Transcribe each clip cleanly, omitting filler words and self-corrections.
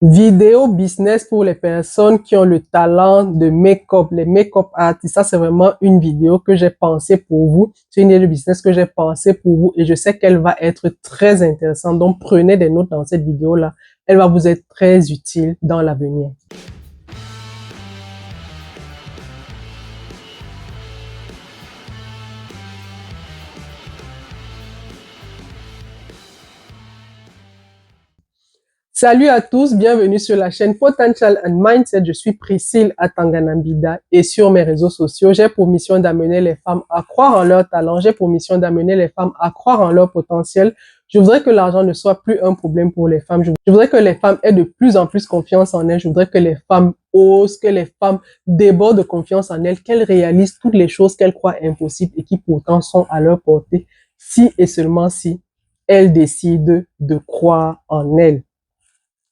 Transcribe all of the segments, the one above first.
Vidéo business pour les personnes qui ont le talent de make-up, les make-up artistes. Ça, c'est vraiment une vidéo que j'ai pensée pour vous. C'est une idée de business que j'ai pensée pour vous et je sais qu'elle va être très intéressante. Donc, prenez des notes dans cette vidéo-là. Elle va vous être très utile dans l'avenir. Salut à tous, bienvenue sur la chaîne Potential and Mindset. Je suis Priscille Atanganambida et sur mes réseaux sociaux, j'ai pour mission d'amener les femmes à croire en leur talent. J'ai pour mission d'amener les femmes à croire en leur potentiel. Je voudrais que l'argent ne soit plus un problème pour les femmes. Je voudrais que les femmes aient de plus en plus confiance en elles. Je voudrais que les femmes osent, que les femmes débordent de confiance en elles, qu'elles réalisent toutes les choses qu'elles croient impossibles et qui pourtant sont à leur portée, si et seulement si elles décident de croire en elles.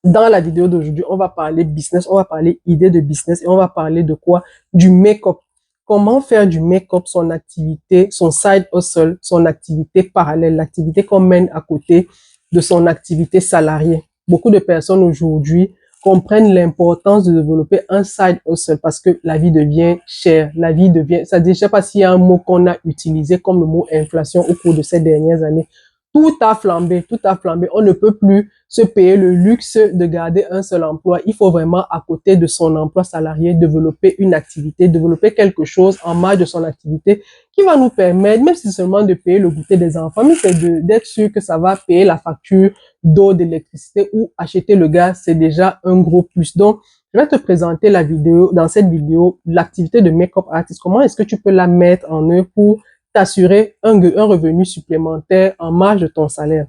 Dans la vidéo d'aujourd'hui, on va parler business, on va parler idée de business et on va parler de quoi? Du make-up. Comment faire du make-up son activité, son side hustle, son activité parallèle, l'activité qu'on mène à côté de son activité salariée. Beaucoup de personnes aujourd'hui comprennent l'importance de développer un side hustle parce que la vie devient chère, la vie devient, c'est-à-dire, je sais pas s'il y a un mot qu'on a utilisé comme le mot inflation au cours de ces dernières années. Tout a flambé, tout a flambé. On ne peut plus se payer le luxe de garder un seul emploi. Il faut vraiment, à côté de son emploi salarié, développer une activité, développer quelque chose en marge de son activité qui va nous permettre, même si c'est seulement de payer le goûter des enfants, mais c'est d'être sûr que ça va payer la facture d'eau, d'électricité ou acheter le gaz, c'est déjà un gros plus. Donc, je vais te présenter la vidéo, dans cette vidéo, l'activité de make-up artist. Comment est-ce que tu peux la mettre en œuvre pour t'assurer un revenu supplémentaire en marge de ton salaire.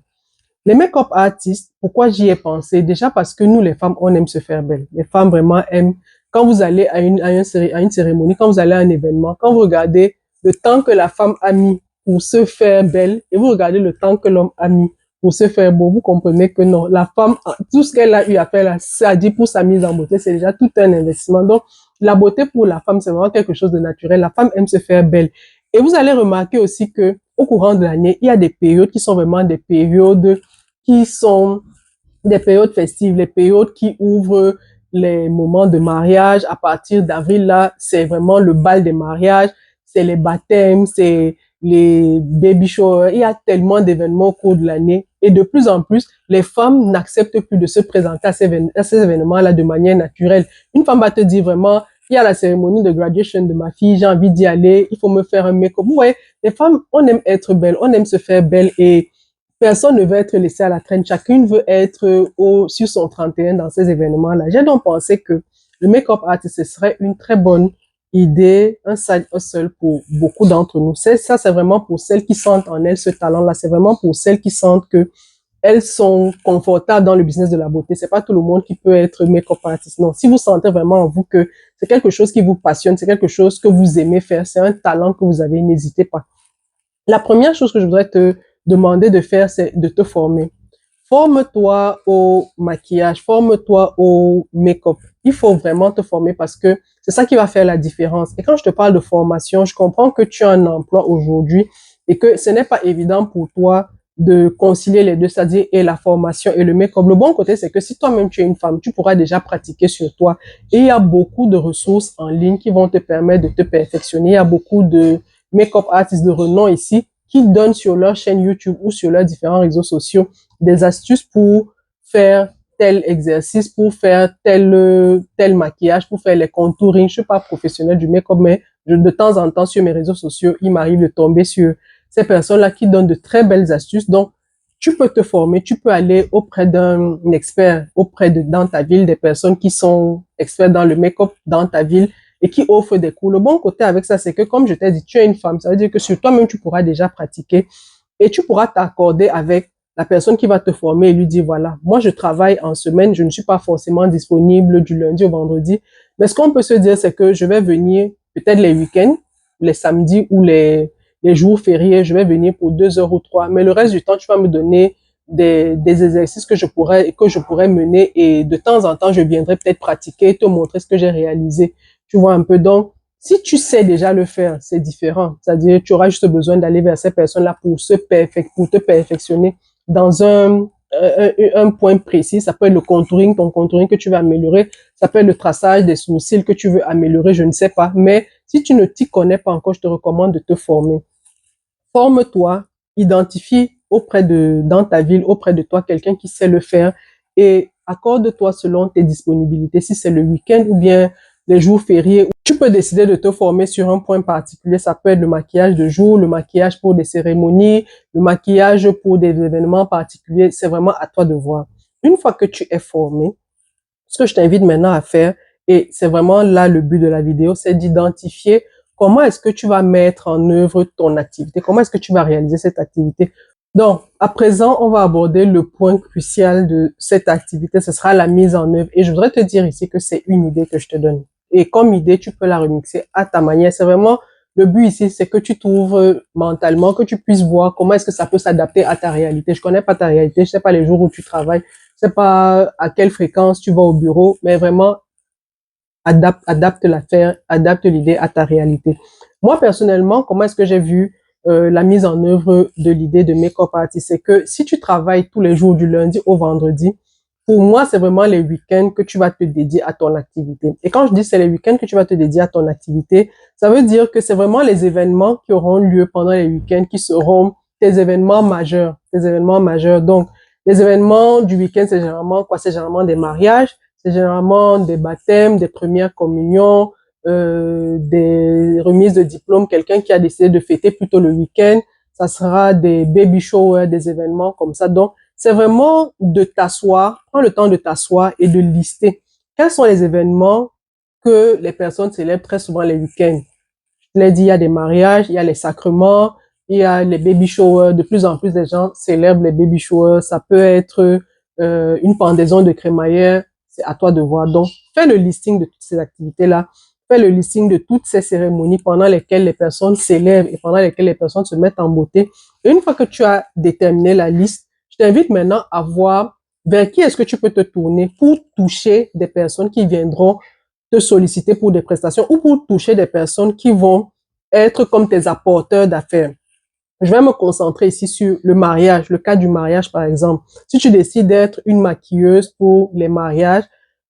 Les make-up artistes, pourquoi j'y ai pensé? Déjà parce que nous, les femmes, on aime se faire belle. Les femmes vraiment aiment, quand vous allez à une cérémonie, quand vous allez à un événement, quand vous regardez le temps que la femme a mis pour se faire belle et vous regardez le temps que l'homme a mis pour se faire beau, vous comprenez que non, la femme, tout ce qu'elle a eu à faire là, ça dit pour sa mise en beauté, c'est déjà tout un investissement. Donc, la beauté pour la femme, c'est vraiment quelque chose de naturel. La femme aime se faire belle. Et vous allez remarquer aussi que au courant de l'année, il y a des périodes qui sont vraiment des périodes qui sont des périodes festives, les périodes qui ouvrent les moments de mariage. À partir d'avril, là, c'est vraiment le bal des mariages, c'est les baptêmes, c'est les baby showers. Il y a tellement d'événements au cours de l'année. Et de plus en plus, les femmes n'acceptent plus de se présenter à ces événements-là de manière naturelle. Une femme va te dire vraiment, il y a la cérémonie de graduation de ma fille, j'ai envie d'y aller, il faut me faire un make-up. Vous voyez, les femmes, on aime être belle, on aime se faire belle et personne ne veut être laissé à la traîne. Chacune veut être sur son 31 dans ces événements-là. J'ai donc pensé que le make-up artist, ce serait une très bonne idée, un side hustle pour beaucoup d'entre nous. Ça, c'est vraiment pour celles qui sentent en elles ce talent-là. C'est vraiment pour celles qui sentent que elles sont confortables dans le business de la beauté. C'est pas tout le monde qui peut être make-up artist. Non, si vous sentez vraiment en vous que c'est quelque chose qui vous passionne, c'est quelque chose que vous aimez faire, c'est un talent que vous avez, n'hésitez pas. La première chose que je voudrais te demander de faire, c'est de te former. Forme-toi au maquillage, forme-toi au make-up. Il faut vraiment te former parce que c'est ça qui va faire la différence. Et quand je te parle de formation, je comprends que tu as un emploi aujourd'hui et que ce n'est pas évident pour toi de concilier les deux, c'est-à-dire et la formation et le make-up. Le bon côté, c'est que si toi-même tu es une femme, tu pourras déjà pratiquer sur toi. Et il y a beaucoup de ressources en ligne qui vont te permettre de te perfectionner. Il y a beaucoup de make-up artistes de renom ici qui donnent sur leur chaîne YouTube ou sur leurs différents réseaux sociaux des astuces pour faire tel exercice, pour faire tel maquillage, pour faire les contouring. Je suis pas professionnelle du make-up, mais de temps en temps sur mes réseaux sociaux, il m'arrive de tomber sur ces personnes-là qui donnent de très belles astuces. Donc, tu peux te former, tu peux aller auprès d'un expert, dans ta ville, des personnes qui sont experts dans le make-up dans ta ville et qui offrent des cours. Le bon côté avec ça, c'est que comme je t'ai dit, tu es une femme. Ça veut dire que sur toi-même, tu pourras déjà pratiquer et tu pourras t'accorder avec la personne qui va te former et lui dire, voilà, moi, je travaille en semaine, je ne suis pas forcément disponible du lundi au vendredi. Mais ce qu'on peut se dire, c'est que je vais venir peut-être les week-ends, les samedis ou les jours fériés, je vais venir pour 2 heures ou 3. Mais le reste du temps, tu vas me donner des exercices que je pourrais mener et de temps en temps, je viendrai peut-être pratiquer, te montrer ce que j'ai réalisé. Tu vois un peu. Donc, si tu sais déjà le faire, c'est différent. C'est-à-dire, tu auras juste besoin d'aller vers ces personnes-là pour te perfectionner dans un un point précis. Ça peut être le contouring, ton contouring que tu veux améliorer. Ça peut être le traçage des sourcils que tu veux améliorer, je ne sais pas. Mais si tu ne t'y connais pas encore, je te recommande de te former. Forme-toi, identifie dans ta ville, auprès de toi, quelqu'un qui sait le faire et accorde-toi selon tes disponibilités. Si c'est le week-end ou bien les jours fériés, tu peux décider de te former sur un point particulier. Ça peut être le maquillage de jour, le maquillage pour des cérémonies, le maquillage pour des événements particuliers. C'est vraiment à toi de voir. Une fois que tu es formé, ce que je t'invite maintenant à faire, et c'est vraiment là le but de la vidéo, c'est d'identifier comment est-ce que tu vas mettre en œuvre ton activité, comment est-ce que tu vas réaliser cette activité. Donc, à présent, on va aborder le point crucial de cette activité, ce sera la mise en œuvre. Et je voudrais te dire ici que c'est une idée que je te donne. Et comme idée, tu peux la remixer à ta manière. C'est vraiment le but ici, c'est que tu trouves mentalement, que tu puisses voir comment est-ce que ça peut s'adapter à ta réalité. Je connais pas ta réalité, je sais pas les jours où tu travailles, je sais pas à quelle fréquence tu vas au bureau, mais vraiment adapte l'affaire, adapte l'idée à ta réalité. Moi personnellement, comment est-ce que j'ai vu la mise en œuvre de l'idée de make-up artist, c'est que si tu travailles tous les jours du lundi au vendredi, pour moi, c'est vraiment les week-ends que tu vas te dédier à ton activité. Et quand je dis c'est les week-ends que tu vas te dédier à ton activité, ça veut dire que c'est vraiment les événements qui auront lieu pendant les week-ends qui seront tes événements majeurs, tes événements majeurs. Donc, les événements du week-end, c'est généralement quoi? C'est généralement des mariages, c'est généralement des baptêmes, des premières communions, des remises de diplômes, quelqu'un qui a décidé de fêter plutôt le week-end, ça sera des baby showers, des événements comme ça. Donc, c'est vraiment de t'asseoir, prends le temps de t'asseoir et de lister quels sont les événements que les personnes célèbrent très souvent les week-ends. Je l'ai dit, il y a des mariages, il y a les sacrements, il y a les baby showers. De plus en plus, des gens célèbrent les baby showers. Ça peut être une pendaison de crémaillère. C'est à toi de voir. Donc, fais le listing de toutes ces activités-là. Fais le listing de toutes ces cérémonies pendant lesquelles les personnes célèbrent et pendant lesquelles les personnes se mettent en beauté. Et une fois que tu as déterminé la liste, je t'invite maintenant à voir vers qui est-ce que tu peux te tourner pour toucher des personnes qui viendront te solliciter pour des prestations ou pour toucher des personnes qui vont être comme tes apporteurs d'affaires. Je vais me concentrer ici sur le mariage, le cas du mariage par exemple. Si tu décides d'être une maquilleuse pour les mariages,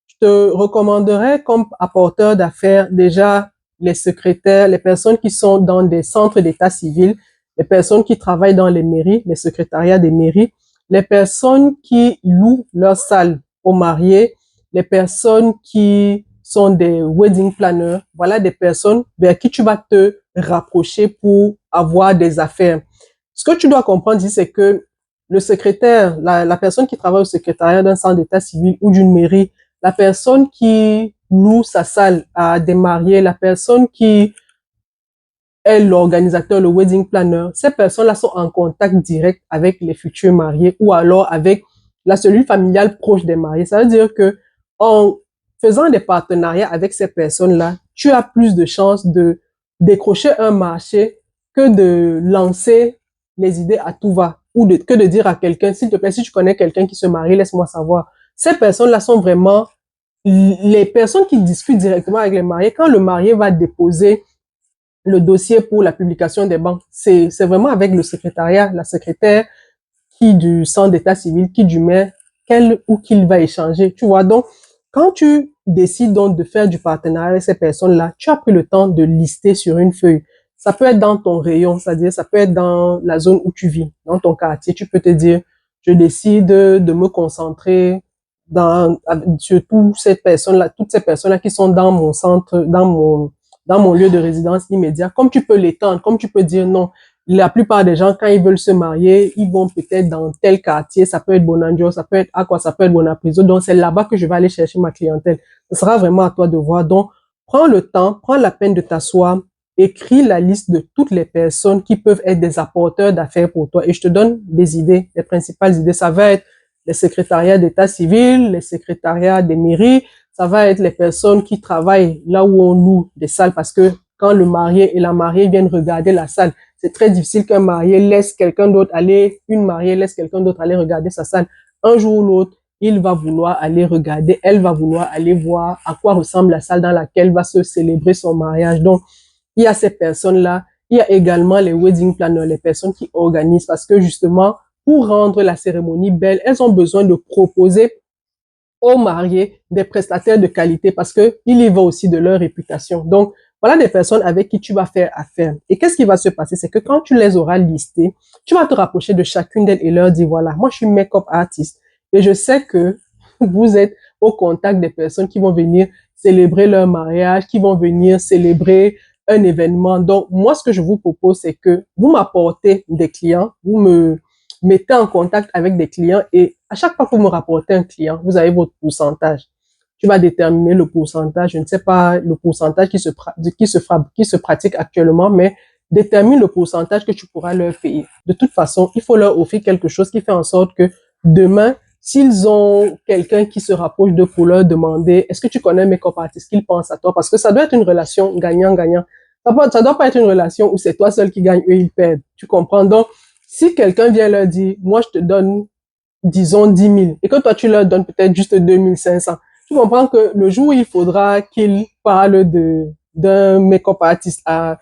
je te recommanderais comme apporteur d'affaires déjà les secrétaires, les personnes qui sont dans des centres d'état civil, les personnes qui travaillent dans les mairies, les secrétariats des mairies, les personnes qui louent leur salle aux mariés, les personnes qui sont des wedding planners. Voilà des personnes vers qui tu vas te rapprocher pour avoir des affaires. Ce que tu dois comprendre ici, c'est que le secrétaire, la personne qui travaille au secrétariat d'un centre d'état civil ou d'une mairie, la personne qui loue sa salle à des mariés, la personne qui est l'organisateur, le wedding planner, ces personnes-là sont en contact direct avec les futurs mariés ou alors avec la cellule familiale proche des mariés. Ça veut dire que en faisant des partenariats avec ces personnes-là, tu as plus de chances de décrocher un marché que de lancer les idées à tout va ou que de dire à quelqu'un, s'il te plaît, si tu connais quelqu'un qui se marie, laisse-moi savoir. Ces personnes-là sont vraiment les personnes qui discutent directement avec les mariés. Quand le marié va déposer le dossier pour la publication des banques, c'est vraiment avec le secrétariat, la secrétaire qui du centre d'état civil, qui du maire, quel ou qu'il va échanger. Tu vois, donc, quand tu décides donc de faire du partenariat avec ces personnes-là, tu as pris le temps de lister sur une feuille. Ça peut être dans ton rayon, c'est-à-dire ça peut être dans la zone où tu vis, dans ton quartier. Tu peux te dire, je décide de me concentrer sur toutes ces personnes-là qui sont dans mon centre, dans mon lieu de résidence immédiat. Comme tu peux l'étendre, comme tu peux dire non, la plupart des gens, quand ils veulent se marier, ils vont peut-être dans tel quartier, ça peut être Bonanjo, ça peut être Aqua, ça peut être Bonapriso. Donc, c'est là-bas que je vais aller chercher ma clientèle. Ce sera vraiment à toi de voir. Donc, prends le temps, prends la peine de t'asseoir, écris la liste de toutes les personnes qui peuvent être des apporteurs d'affaires pour toi. Et je te donne des idées, les principales idées. Ça va être les secrétariats d'état civil, les secrétariats des mairies, ça va être les personnes qui travaillent là où on loue des salles parce que quand le marié et la mariée viennent regarder la salle, c'est très difficile qu'un marié laisse quelqu'un d'autre aller, une mariée laisse quelqu'un d'autre aller regarder sa salle. Un jour ou l'autre, il va vouloir aller regarder, elle va vouloir aller voir à quoi ressemble la salle dans laquelle va se célébrer son mariage. Donc, il y a ces personnes-là. Il y a également les wedding planners, les personnes qui organisent parce que justement, pour rendre la cérémonie belle, elles ont besoin de proposer aux mariés des prestataires de qualité parce que il y va aussi de leur réputation. Donc, voilà des personnes avec qui tu vas faire affaire. Et qu'est-ce qui va se passer? C'est que quand tu les auras listées, tu vas te rapprocher de chacune d'elles et leur dire, voilà, moi, je suis make-up artist et je sais que vous êtes au contact des personnes qui vont venir célébrer leur mariage, qui vont venir célébrer un événement. Donc, moi, ce que je vous propose, c'est que vous m'apportez des clients, vous me mettez en contact avec des clients et à chaque fois que vous me rapportez un client, vous avez votre pourcentage. Tu vas déterminer le pourcentage, je ne sais pas le pourcentage qui se pratique actuellement, mais détermine le pourcentage que tu pourras leur payer. De toute façon, il faut leur offrir quelque chose qui fait en sorte que demain, s'ils ont quelqu'un qui se rapproche d'eux pour leur demander, est-ce que tu connais un make-up artist, qu'ils pensent à toi, parce que ça doit être une relation gagnant-gagnant. Ça doit pas être une relation où c'est toi seul qui gagne, eux ils perdent. Tu comprends? Donc, si quelqu'un vient leur dire, moi je te donne, disons, 10 000, et que toi tu leur donnes peut-être juste 2 500, tu comprends que le jour où il faudra qu'ils parlent d'un make-up artist à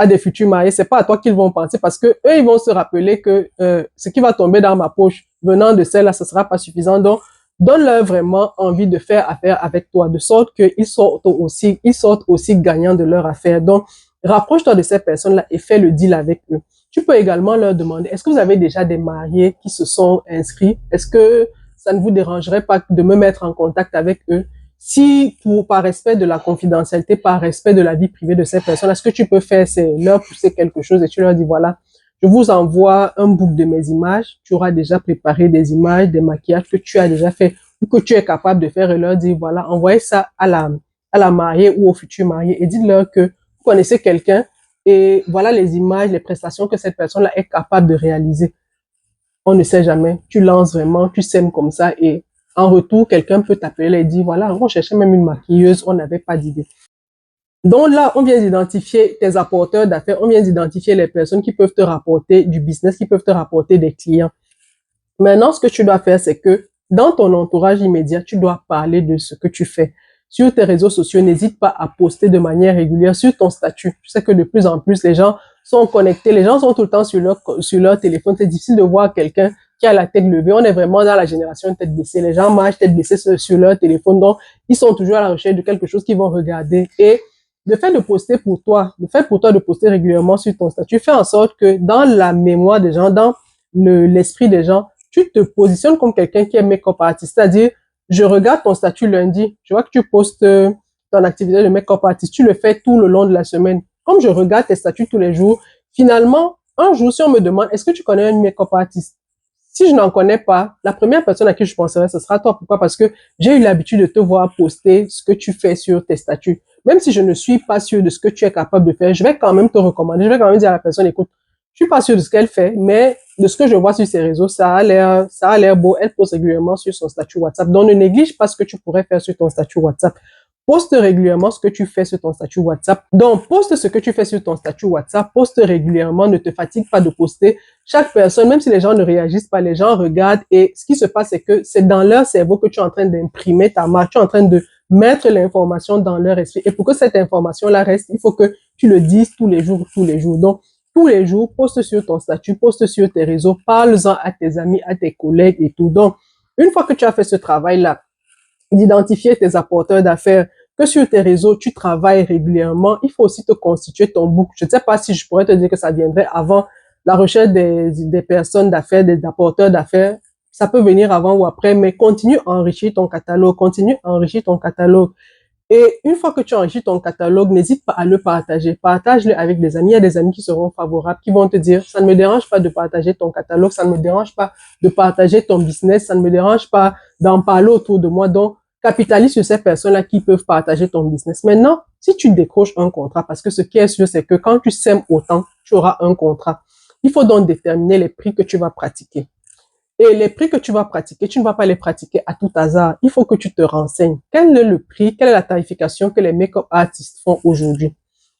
des futurs mariés, c'est pas à toi qu'ils vont penser parce que eux, ils vont se rappeler que ce qui va tomber dans ma poche venant de celle-là, ce sera pas suffisant. Donc, donne-leur vraiment envie de faire affaire avec toi, de sorte ils sortent aussi gagnants de leur affaire. Donc, rapproche-toi de ces personnes-là et fais le deal avec eux. Tu peux également leur demander, est-ce que vous avez déjà des mariés qui se sont inscrits? Est-ce que ça ne vous dérangerait pas de me mettre en contact avec eux? Si, par respect de la confidentialité, par respect de la vie privée de ces personnes, ce que tu peux faire, c'est leur pousser quelque chose et tu leur dis, voilà, je vous envoie un book de mes images. Tu auras déjà préparé des images, des maquillages que tu as déjà fait ou que tu es capable de faire et leur dire, voilà, envoyez ça à la mariée ou au futur marié et dites-leur que vous connaissez quelqu'un et voilà les images, les prestations que cette personne-là est capable de réaliser. On ne sait jamais. Tu lances vraiment, tu sèmes comme ça et en retour, quelqu'un peut t'appeler et dire, voilà, on cherchait même une maquilleuse, on n'avait pas d'idée. Donc là, on vient d'identifier tes apporteurs d'affaires, on vient d'identifier les personnes qui peuvent te rapporter du business, qui peuvent te rapporter des clients. Maintenant, ce que tu dois faire, c'est que dans ton entourage immédiat, tu dois parler de ce que tu fais. Sur tes réseaux sociaux, n'hésite pas à poster de manière régulière sur ton statut. Je sais que de plus en plus, les gens sont connectés, les gens sont tout le temps sur leur téléphone. C'est difficile de voir quelqu'un qui a la tête levée. On est vraiment dans la génération tête baissée. Les gens marchent tête baissée sur leur téléphone. Donc, ils sont toujours à la recherche de quelque chose qu'ils vont regarder. Et le fait de poster pour toi, le fait pour toi de poster régulièrement sur ton statut fait en sorte que dans la mémoire des gens, dans l'esprit des gens, tu te positionnes comme quelqu'un qui est make-up artist. C'est-à-dire, je regarde ton statut lundi, je vois que tu postes ton activité de make-up artist, tu le fais tout le long de la semaine. Comme je regarde tes statuts tous les jours, finalement, un jour, si on me demande, est-ce que tu connais un make-up artist? Si je n'en connais pas, la première personne à qui je penserai, ce sera toi. Pourquoi? Parce que j'ai eu l'habitude de te voir poster ce que tu fais sur tes statuts. Même si je ne suis pas sûr de ce que tu es capable de faire, je vais quand même te recommander. Je vais quand même dire à la personne, écoute, je suis pas sûr de ce qu'elle fait, mais de ce que je vois sur ses réseaux, ça a l'air beau. Elle poste régulièrement sur son statut WhatsApp. Donc, ne néglige pas ce que tu pourrais faire sur ton statut WhatsApp. Poste régulièrement ce que tu fais sur ton statut WhatsApp. Donc, poste ce que tu fais sur ton statut WhatsApp. Poste régulièrement. Ne te fatigue pas de poster. Chaque personne, même si les gens ne réagissent pas, les gens regardent et ce qui se passe, c'est que c'est dans leur cerveau que tu es en train d'imprimer ta marque. Tu es en train de mettre l'information dans leur esprit. Et pour que cette information-là reste, il faut que tu le dises tous les jours, tous les jours. Donc, tous les jours, poste sur ton statut, poste sur tes réseaux, parle-en à tes amis, à tes collègues et tout. Donc, une fois que tu as fait ce travail-là, d'identifier tes apporteurs d'affaires, que sur tes réseaux, tu travailles régulièrement, il faut aussi te constituer ton book. Je ne sais pas si je pourrais te dire que ça viendrait avant la recherche des personnes d'affaires, des apporteurs d'affaires. Ça peut venir avant ou après, mais continue à enrichir ton catalogue, continue à enrichir ton catalogue. Et une fois que tu enrichis ton catalogue, n'hésite pas à le partager. Partage-le avec des amis. Il y a des amis qui seront favorables, qui vont te dire, ça ne me dérange pas de partager ton catalogue, ça ne me dérange pas de partager ton business, ça ne me dérange pas d'en parler autour de moi. Donc, capitalise sur ces personnes-là qui peuvent partager ton business. Maintenant, si tu décroches un contrat, parce que ce qui est sûr, c'est que quand tu sèmes autant, tu auras un contrat. Il faut donc déterminer les prix que tu vas pratiquer. Et les prix que tu vas pratiquer, tu ne vas pas les pratiquer à tout hasard. Il faut que tu te renseignes. Quel est le prix, quelle est la tarification que les make-up artistes font aujourd'hui?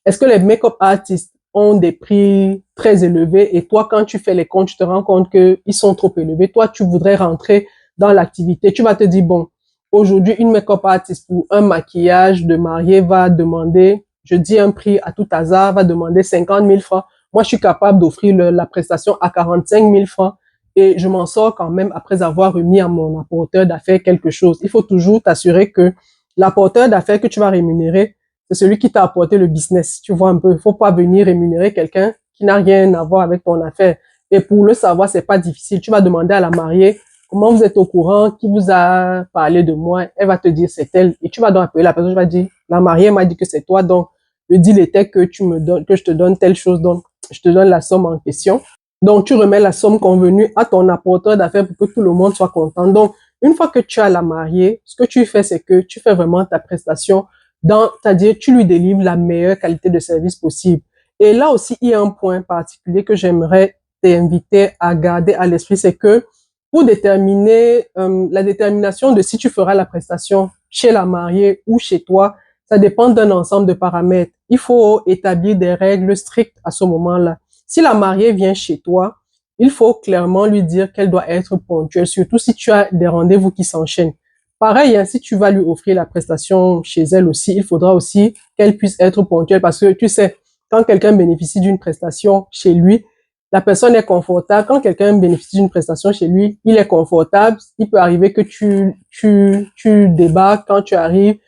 Est-ce que les make-up artistes ont des prix très élevés et toi, quand tu fais les comptes, tu te rends compte qu'ils sont trop élevés. Toi, tu voudrais rentrer dans l'activité. Tu vas te dire, bon, aujourd'hui, une make-up artist pour un maquillage de mariée va demander, je dis un prix à tout hasard, va demander 50 000 francs. Moi, je suis capable d'offrir la prestation à 45 000 francs. et je m'en sors quand même après avoir remis à mon apporteur d'affaires quelque chose. Il faut toujours t'assurer que l'apporteur d'affaires que tu vas rémunérer, c'est celui qui t'a apporté le business. Tu vois un peu, il faut pas venir rémunérer quelqu'un qui n'a rien à voir avec ton affaire. Et pour le savoir, c'est pas difficile. Tu vas demander à la mariée comment vous êtes au courant, qui vous a parlé de moi. Elle va te dire c'est elle. Et tu vas donc appeler la personne, tu vas dire la mariée m'a dit que c'est toi, donc le deal était que tu me donnes, que je te donne telle chose, donc je te donne la somme en question. Donc tu remets la somme convenue à ton apporteur d'affaires pour que tout le monde soit content. Donc une fois que tu as la mariée, ce que tu fais, c'est que tu fais vraiment ta prestation c'est-à-dire tu lui délivres la meilleure qualité de service possible. Et là aussi, il y a un point particulier que j'aimerais t'inviter à garder à l'esprit, c'est que pour déterminer la détermination de si tu feras la prestation chez la mariée ou chez toi, ça dépend d'un ensemble de paramètres. Il faut établir des règles strictes à ce moment-là. Si la mariée vient chez toi, il faut clairement lui dire qu'elle doit être ponctuelle, surtout si tu as des rendez-vous qui s'enchaînent. Pareil, hein, si tu vas lui offrir la prestation chez elle aussi, il faudra aussi qu'elle puisse être ponctuelle parce que tu sais, quand quelqu'un bénéficie d'une prestation chez lui, la personne est confortable. Quand quelqu'un bénéficie d'une prestation chez lui, il est confortable. Il peut arriver que tu débarques quand tu arrives.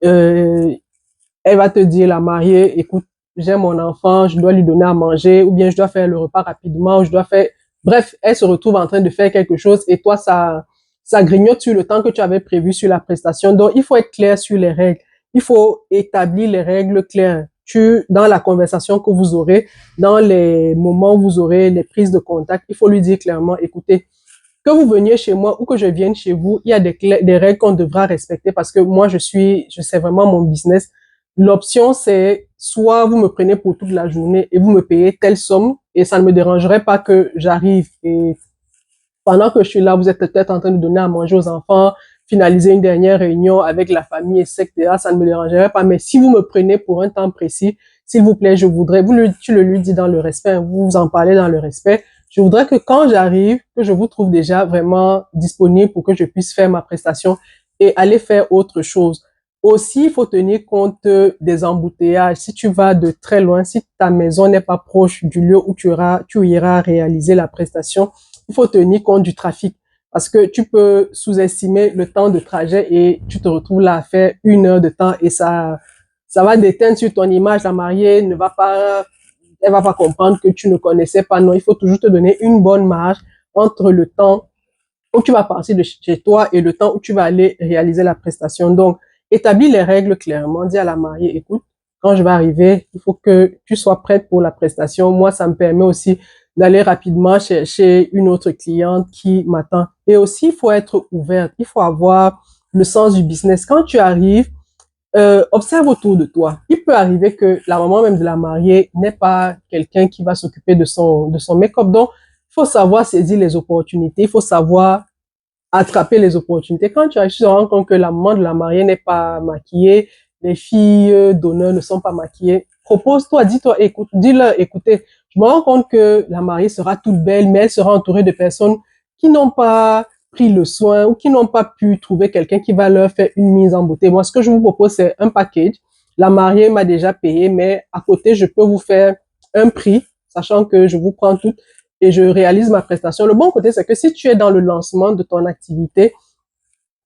Euh, Elle va te dire, la mariée, écoute, j'ai mon enfant, je dois lui donner à manger, ou bien je dois faire le repas rapidement, ou je dois faire... Bref, elle se retrouve en train de faire quelque chose et toi, ça grignote sur le temps que tu avais prévu sur la prestation. Donc, il faut être clair sur les règles. Il faut établir les règles claires. Dans la conversation que vous aurez, dans les moments où vous aurez les prises de contact, il faut lui dire clairement, écoutez, que vous veniez chez moi ou que je vienne chez vous, il y a des règles qu'on devra respecter parce que moi, je sais vraiment mon business. L'option, c'est soit vous me prenez pour toute la journée et vous me payez telle somme et ça ne me dérangerait pas que j'arrive et pendant que je suis là, vous êtes peut-être en train de donner à manger aux enfants, finaliser une dernière réunion avec la famille, etc. Ça ne me dérangerait pas. Mais si vous me prenez pour un temps précis, s'il vous plaît, je voudrais, tu le lui dis dans le respect, vous en parlez dans le respect. Je voudrais que quand j'arrive, que je vous trouve déjà vraiment disponible pour que je puisse faire ma prestation et aller faire autre chose. Aussi, il faut tenir compte des embouteillages. Si tu vas de très loin, si ta maison n'est pas proche du lieu où tu iras réaliser la prestation, il faut tenir compte du trafic parce que tu peux sous-estimer le temps de trajet et tu te retrouves là à faire 1 heure de temps et ça va déteindre sur ton image. La mariée elle va pas comprendre que tu ne connaissais pas. Non, il faut toujours te donner une bonne marge entre le temps où tu vas partir de chez toi et le temps où tu vas aller réaliser la prestation. Donc, établis les règles clairement. Dis à la mariée, écoute, quand je vais arriver, il faut que tu sois prête pour la prestation. Moi, ça me permet aussi d'aller rapidement chercher une autre cliente qui m'attend. Et aussi, il faut être ouverte. Il faut avoir le sens du business. Quand tu arrives, observe autour de toi. Il peut arriver que la maman même de la mariée n'est pas quelqu'un qui va s'occuper de son make-up. Donc, il faut savoir saisir les opportunités. Il faut savoir attraper les opportunités. Quand tu arrives, tu te rends compte que la maman de la mariée n'est pas maquillée, les filles d'honneur ne sont pas maquillées. Propose-toi, dis-toi, écoute, dis-leur, écoutez, je me rends compte que la mariée sera toute belle, mais elle sera entourée de personnes qui n'ont pas pris le soin ou qui n'ont pas pu trouver quelqu'un qui va leur faire une mise en beauté. Moi, ce que je vous propose, c'est un package. La mariée m'a déjà payé, mais à côté, je peux vous faire un prix, sachant que je vous prends tout et je réalise ma prestation. Le bon côté, c'est que si tu es dans le lancement de ton activité,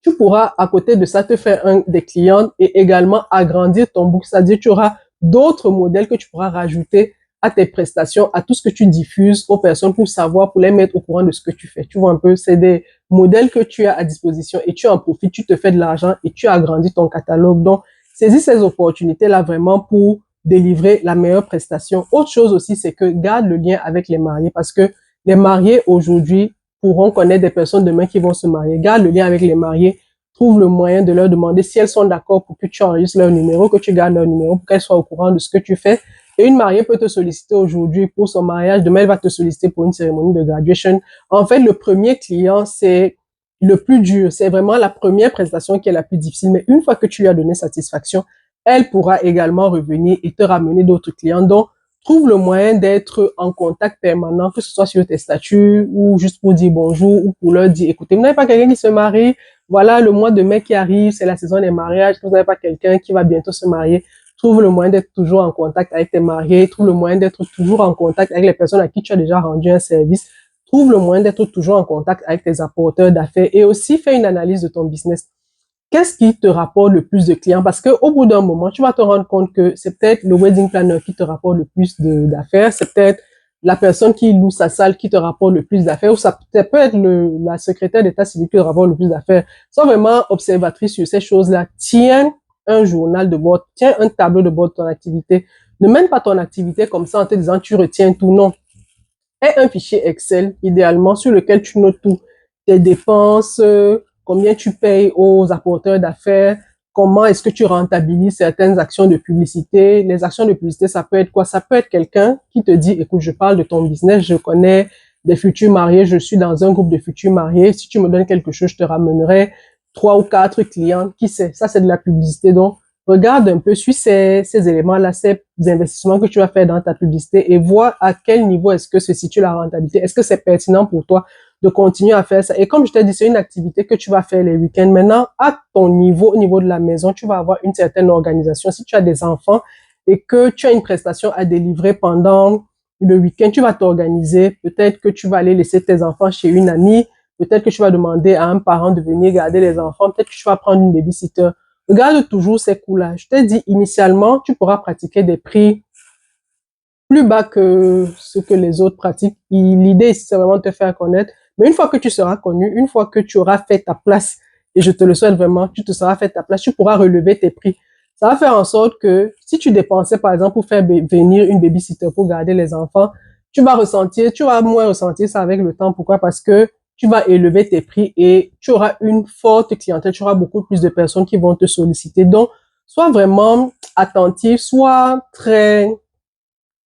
tu pourras à côté de ça te faire des clients et également agrandir ton book. C'est-à-dire tu auras d'autres modèles que tu pourras rajouter à tes prestations, à tout ce que tu diffuses aux personnes pour savoir, pour les mettre au courant de ce que tu fais. Tu vois un peu, c'est des modèles que tu as à disposition et tu en profites, tu te fais de l'argent et tu agrandis ton catalogue. Donc, saisis ces opportunités-là vraiment pour délivrer la meilleure prestation. Autre chose aussi, c'est que garde le lien avec les mariés parce que les mariés aujourd'hui pourront connaître des personnes demain qui vont se marier. Garde le lien avec les mariés. Trouve le moyen de leur demander si elles sont d'accord pour que tu enregistres leur numéro, que tu gardes leur numéro pour qu'elles soient au courant de ce que tu fais. Et une mariée peut te solliciter aujourd'hui pour son mariage. Demain, elle va te solliciter pour une cérémonie de graduation. En fait, le premier client, c'est le plus dur. C'est vraiment la première prestation qui est la plus difficile. Mais une fois que tu lui as donné satisfaction, elle pourra également revenir et te ramener d'autres clients. Donc, trouve le moyen d'être en contact permanent, que ce soit sur tes statuts ou juste pour dire bonjour ou pour leur dire, écoutez, vous n'avez pas quelqu'un qui se marie, voilà le mois de mai qui arrive, c'est la saison des mariages, vous n'avez pas quelqu'un qui va bientôt se marier. Trouve le moyen d'être toujours en contact avec tes mariés, trouve le moyen d'être toujours en contact avec les personnes à qui tu as déjà rendu un service. trouve le moyen d'être toujours en contact avec tes apporteurs d'affaires et aussi fais une analyse de ton business. Qu'est-ce qui te rapporte le plus de clients? Parce que au bout d'un moment, tu vas te rendre compte que c'est peut-être le wedding planner qui te rapporte le plus d'affaires, c'est peut-être la personne qui loue sa salle qui te rapporte le plus d'affaires, ou ça peut être la secrétaire d'état civil qui te rapporte le plus d'affaires. Sois vraiment observatrice sur ces choses-là. Tiens un journal de bord, tiens un tableau de bord de ton activité. Ne mène pas ton activité comme ça en te disant tu retiens tout. Non. Aie un fichier Excel, idéalement, sur lequel tu notes tout. Tes dépenses, combien tu payes aux apporteurs d'affaires, comment est-ce que tu rentabilises certaines actions de publicité. Les actions de publicité, ça peut être quoi? Ça peut être quelqu'un qui te dit, écoute, je parle de ton business, je connais des futurs mariés, je suis dans un groupe de futurs mariés. Si tu me donnes quelque chose, je te ramènerai 3 ou 4 clients. Qui sait? Ça, c'est de la publicité. Donc, regarde un peu, suis ces éléments-là, ces investissements que tu vas faire dans ta publicité et vois à quel niveau est-ce que se situe la rentabilité. Est-ce que c'est pertinent pour toi de continuer à faire ça? Et comme je t'ai dit, c'est une activité que tu vas faire les week-ends. Maintenant, à ton niveau, au niveau de la maison, tu vas avoir une certaine organisation. Si tu as des enfants et que tu as une prestation à délivrer pendant le week-end, tu vas t'organiser. Peut-être que tu vas aller laisser tes enfants chez une amie. Peut-être que tu vas demander à un parent de venir garder les enfants. Peut-être que tu vas prendre une babysitter. Regarde toujours ces coûts-là. Je t'ai dit, initialement, tu pourras pratiquer des prix plus bas que ce que les autres pratiquent. L'idée ici, c'est vraiment de te faire connaître. Mais une fois que tu seras connu, une fois que tu auras fait ta place, et je te le souhaite vraiment, tu te seras fait ta place, tu pourras relever tes prix. Ça va faire en sorte que si tu dépensais, par exemple, pour faire venir une babysitter pour garder les enfants, tu vas moins ressentir ça avec le temps. Pourquoi? Parce que tu vas élever tes prix et tu auras une forte clientèle, tu auras beaucoup plus de personnes qui vont te solliciter. Donc, sois vraiment attentif, sois très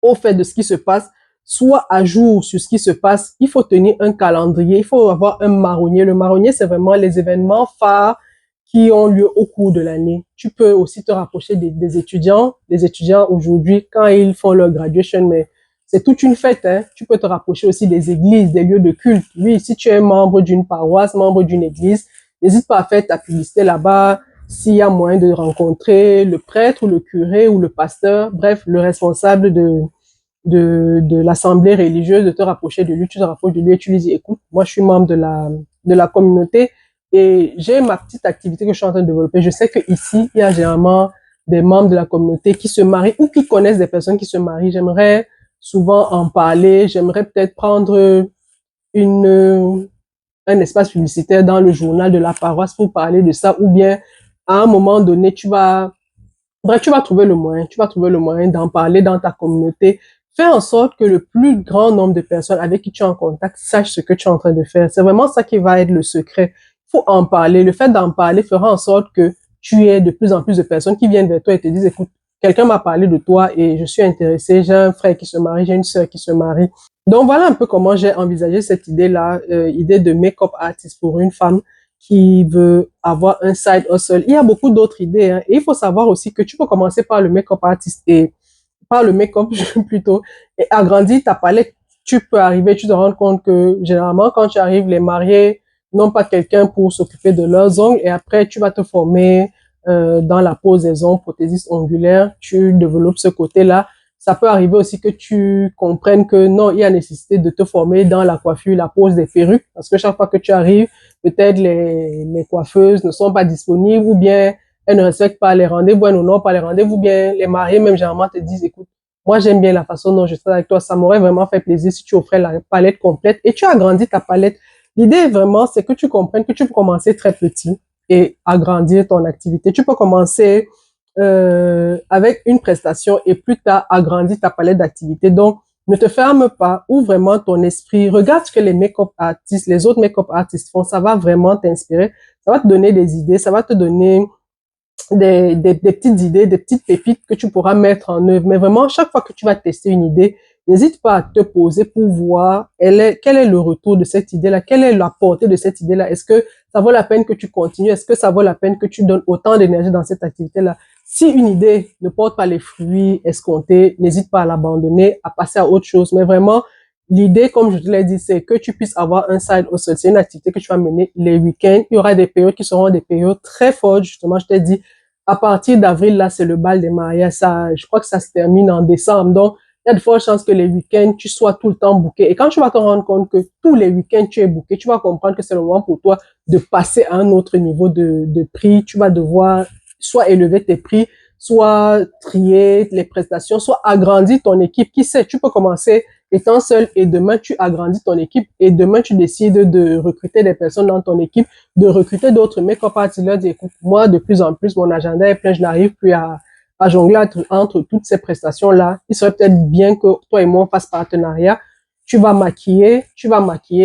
au fait de ce qui se passe, sois à jour sur ce qui se passe. Il faut tenir un calendrier, il faut avoir un marronnier. Le marronnier, c'est vraiment les événements phares qui ont lieu au cours de l'année. Tu peux aussi te rapprocher des étudiants. Les étudiants aujourd'hui, quand ils font leur graduation, mais c'est toute une fête, hein. Tu peux te rapprocher aussi des églises, des lieux de culte. Oui, si tu es membre d'une paroisse, membre d'une église, n'hésite pas à faire ta publicité là-bas. S'il y a moyen de rencontrer le prêtre ou le curé ou le pasteur, bref, le responsable de l'assemblée religieuse, de te rapprocher de lui, tu te rapproches de lui et tu lui dis, écoute, moi je suis membre de la communauté et j'ai ma petite activité que je suis en train de développer. Je sais que ici, il y a généralement des membres de la communauté qui se marient ou qui connaissent des personnes qui se marient. J'aimerais souvent en parler. J'aimerais peut-être prendre une, un espace publicitaire dans le journal de la paroisse pour parler de ça, ou bien à un moment donné, bref, tu vas trouver le moyen d'en parler dans ta communauté. Fais en sorte que le plus grand nombre de personnes avec qui tu es en contact sachent ce que tu es en train de faire. C'est vraiment ça qui va être le secret. Il faut en parler. Le fait d'en parler fera en sorte que tu aies de plus en plus de personnes qui viennent vers toi et te disent, écoute, quelqu'un m'a parlé de toi et je suis intéressé. J'ai un frère qui se marie, j'ai une sœur qui se marie. Donc voilà un peu comment j'ai envisagé cette idée-là, idée de make-up artist pour une femme qui veut avoir un side hustle. Il y a beaucoup d'autres idées, hein. Et il faut savoir aussi que tu peux commencer par le make-up artist et par le make-up plutôt et agrandir ta palette. Tu peux arriver, tu te rends compte que généralement quand tu arrives, les mariés n'ont pas quelqu'un pour s'occuper de leurs ongles et après tu vas te former dans la pose des ongles, prothésiste ongulaire, tu développes ce côté-là. Ça peut arriver aussi que tu comprennes que non, il y a nécessité de te former dans la coiffure, la pose des perruques, parce que chaque fois que tu arrives, peut-être les coiffeuses ne sont pas disponibles ou bien elles ne respectent pas les rendez-vous, elles n'ont pas les rendez-vous, bien les mariés même généralement te disent, écoute, moi j'aime bien la façon dont je suis avec toi, ça m'aurait vraiment fait plaisir si tu offrais la palette complète et tu agrandis ta palette. L'idée vraiment, c'est que tu comprennes que tu peux commencer très petit et agrandir ton activité. Tu peux commencer avec une prestation et plus tard agrandir ta palette d'activités. Donc, ne te ferme pas, ouvre vraiment ton esprit, regarde ce que les make-up artistes, les autres make-up artistes font, ça va vraiment t'inspirer, ça va te donner des idées, ça va te donner des petites idées, des petites pépites que tu pourras mettre en œuvre. Mais vraiment, chaque fois que tu vas tester une idée, n'hésite pas à te poser pour voir quel est le retour de cette idée-là, quelle est la portée de cette idée-là. Est-ce que ça vaut la peine que tu continues? Est-ce que ça vaut la peine que tu donnes autant d'énergie dans cette activité-là? Si une idée ne porte pas les fruits escomptés, n'hésite pas à l'abandonner, à passer à autre chose. Mais vraiment, l'idée, comme je te l'ai dit, c'est que tu puisses avoir un side hustle. C'est une activité que tu vas mener les week-ends. Il y aura des périodes qui seront des périodes très fortes. Justement, je t'ai dit, à partir d'avril, là, c'est le bal des mariages. Ça, je crois que ça se termine en décembre. Donc, il y a de fortes chances que les week-ends, tu sois tout le temps booké. Et quand tu vas te rendre compte que tous les week-ends, tu es booké, tu vas comprendre que c'est le moment pour toi de passer à un autre niveau de prix. Tu vas devoir soit élever tes prix, soit trier les prestations, soit agrandir ton équipe. Qui sait, tu peux commencer étant seul et demain, tu agrandis ton équipe et demain, tu décides de recruter des personnes dans ton équipe, de recruter d'autres make-up artistes. Leur dire, écoute, moi, de plus en plus, mon agenda est plein, je n'arrive plus à jongler entre toutes ces prestations-là. Il serait peut-être bien que toi et moi, on fasse partenariat. Tu vas maquiller,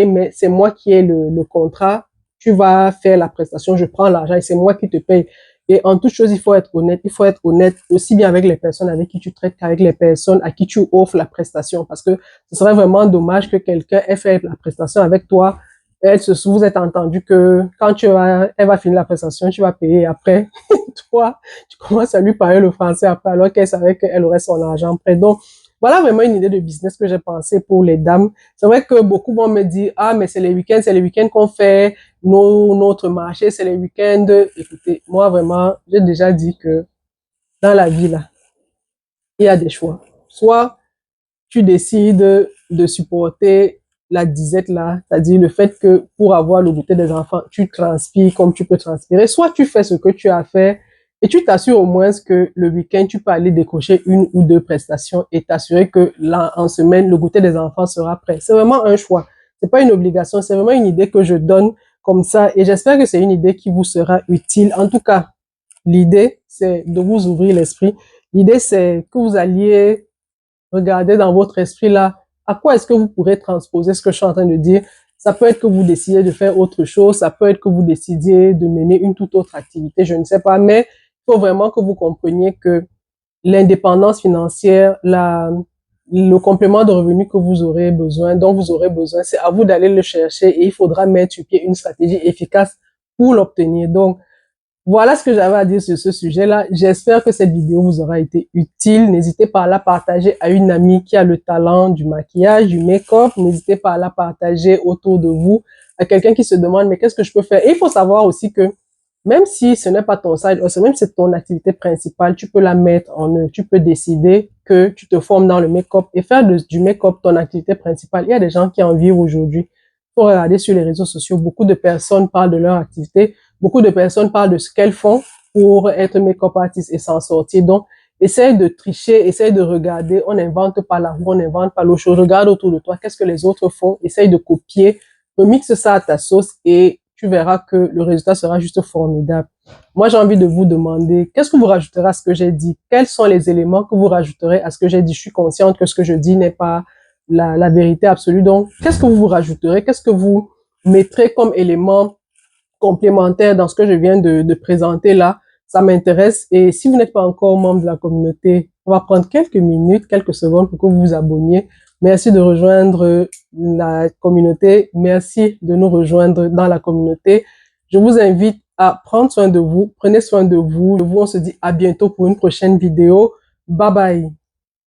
mais c'est moi qui ai le contrat. Tu vas faire la prestation, je prends l'argent et c'est moi qui te paye. Et en toute chose, il faut être honnête. Il faut être honnête aussi bien avec les personnes avec qui tu traites qu'avec les personnes à qui tu offres la prestation. Parce que ce serait vraiment dommage que quelqu'un ait fait la prestation avec toi. Vous êtes entendu que quand elle va finir la prestation, tu vas payer après. Toi, tu commences à lui parler le français après alors qu'elle savait qu'elle aurait son argent prêt. Donc, voilà vraiment une idée de business que j'ai pensé pour les dames. C'est vrai que beaucoup vont me dire, ah, mais c'est les week-ends qu'on fait notre marché, c'est les week-ends. Écoutez, moi vraiment, j'ai déjà dit que dans la vie, là, il y a des choix. Soit tu décides de supporter la disette là, c'est-à-dire le fait que pour avoir le goûter des enfants, tu transpires comme tu peux transpirer, soit tu fais ce que tu as fait et tu t'assures au moins que le week-end, tu peux aller décocher une ou deux prestations et t'assurer que là, en semaine, le goûter des enfants sera prêt. C'est vraiment un choix. C'est pas une obligation, c'est vraiment une idée que je donne comme ça et j'espère que c'est une idée qui vous sera utile. En tout cas, l'idée, c'est de vous ouvrir l'esprit. L'idée, c'est que vous alliez regardez dans votre esprit là, à quoi est-ce que vous pourrez transposer ce que je suis en train de dire. Ça peut être que vous décidiez de faire autre chose, ça peut être que vous décidiez de mener une toute autre activité, je ne sais pas, mais il faut vraiment que vous compreniez que l'indépendance financière, le complément de revenus que vous aurez besoin, dont vous aurez besoin, c'est à vous d'aller le chercher et il faudra mettre sur pied une stratégie efficace pour l'obtenir. Donc, voilà ce que j'avais à dire sur ce sujet-là. J'espère que cette vidéo vous aura été utile. N'hésitez pas à la partager à une amie qui a le talent du maquillage, du make-up. N'hésitez pas à la partager autour de vous, à quelqu'un qui se demande, mais qu'est-ce que je peux faire? Et il faut savoir aussi que même si ce n'est pas ton side hustle, même si c'est ton activité principale, tu peux la mettre en œuvre. Tu peux décider que tu te formes dans le make-up et faire du make-up ton activité principale. Il y a des gens qui en vivent aujourd'hui. Il faut regarder sur les réseaux sociaux. Beaucoup de personnes parlent de leur activité. Beaucoup de personnes parlent de ce qu'elles font pour être make-up artist et s'en sortir. Donc, essaye de tricher, essaye de regarder. On n'invente pas la roue, on n'invente pas l'eau chaude. Regarde autour de toi, qu'est-ce que les autres font. Essaye de copier, remixe ça à ta sauce et tu verras que le résultat sera juste formidable. Moi, j'ai envie de vous demander, qu'est-ce que vous rajouterez à ce que j'ai dit? Quels sont les éléments que vous rajouterez à ce que j'ai dit? Je suis consciente que ce que je dis n'est pas la vérité absolue. Donc, qu'est-ce que vous rajouterez? Qu'est-ce que vous mettrez comme élément complémentaire dans ce que je viens de présenter là? Ça m'intéresse. Et si vous n'êtes pas encore membre de la communauté, on va prendre quelques minutes, quelques secondes pour que vous vous abonniez. Merci de rejoindre la communauté. Merci de nous rejoindre dans la communauté. Je vous invite à prendre soin de vous. Prenez soin de vous. On se dit à bientôt pour une prochaine vidéo. Bye bye.